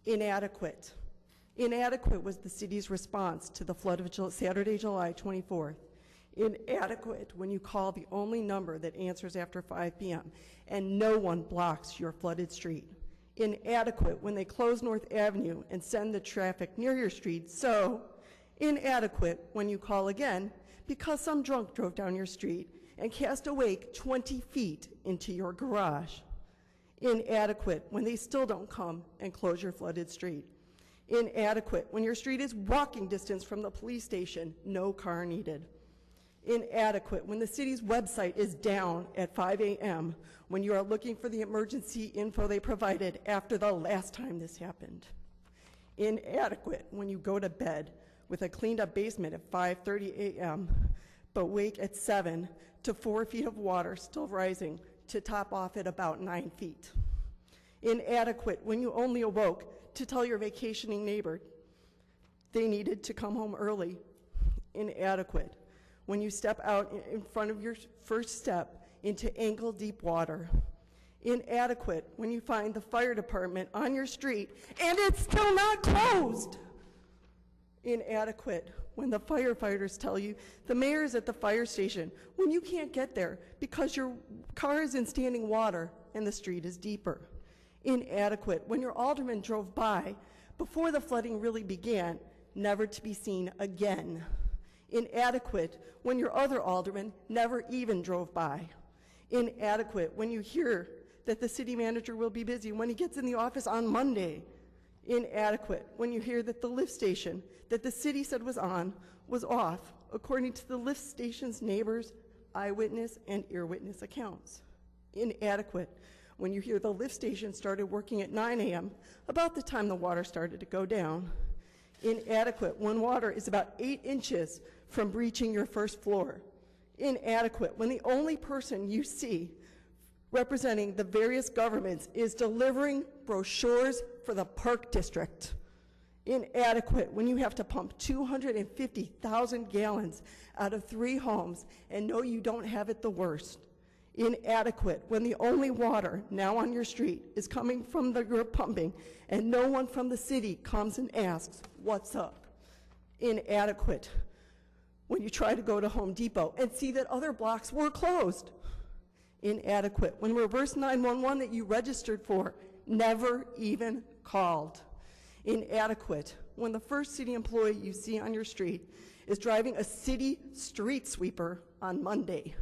Inadequate. Inadequate was the city's response to the flood of Saturday, July 24th. Inadequate when you call the only number that answers after 5 p.m. and no one blocks your flooded street. Inadequate when they close North Avenue and send the traffic near your street. So inadequate when you call again because some drunk drove down your street and cast a wake 20 feet into your garage. Inadequate when they still don't come and close your flooded street. Inadequate when your street is walking distance from the police station, no car needed. Inadequate when the city's website is down at 5 a.m. when you are looking for the emergency info they provided after the last time this happened. Inadequate when you go to bed with a cleaned up basement at 5:30 a.m. but wake at 7 to 4 feet of water still rising to top off at about 9 feet. Inadequate when you only awoke to tell your vacationing neighbor they needed to come home early. Inadequate when you step out in front of your first step into ankle-deep water. Inadequate when you find the fire department on your street and it's still not closed. Inadequate when the firefighters tell you the mayor is at the fire station when you can't get there because your car is in standing water and the street is deeper. Inadequate when your alderman drove by before the flooding really began, never to be seen again. Inadequate when your other alderman never even drove by. Inadequate when you hear that the city manager will be busy when he gets in the office on Monday. Inadequate when you hear that the lift station that the city said was on was off, according to the lift station's neighbors, eyewitness, and ear witness accounts. Inadequate when you hear the lift station started working at 9 a.m., about the time the water started to go down. Inadequate when water is about 8 inches from breaching your first floor. Inadequate when the only person you see representing the various governments is delivering brochures for the Park District. Inadequate when you have to pump 250,000 gallons out of 3 homes and know you don't have it the worst. Inadequate when the only water now on your street is coming from your pumping and no one from the city comes and asks, what's up? Inadequate when you try to go to Home Depot and see that other blocks were closed. Inadequate when reverse 911 that you registered for never even called. Inadequate when the first city employee you see on your street is driving a city street sweeper on Monday.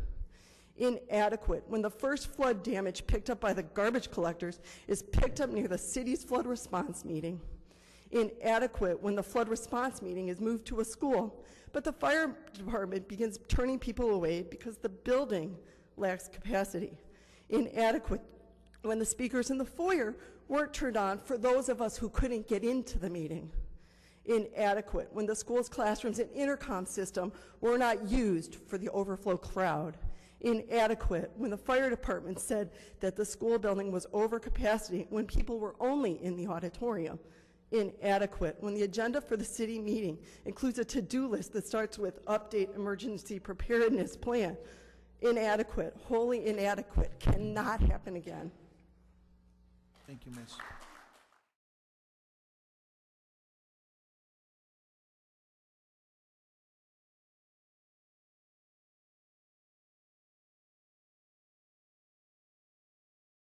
Inadequate when the first flood damage picked up by the garbage collectors is picked up near the city's flood response meeting. Inadequate when the flood response meeting is moved to a school, but the fire department begins turning people away because the building lacks capacity. Inadequate when the speakers in the foyer weren't turned on for those of us who couldn't get into the meeting. Inadequate when the school's classrooms and intercom system were not used for the overflow crowd. Inadequate when the fire department said that the school building was over capacity when people were only in the auditorium. Inadequate when the agenda for the city meeting includes a to-do list that starts with update emergency preparedness plan. Inadequate, wholly inadequate, cannot happen again. Thank you, Ms.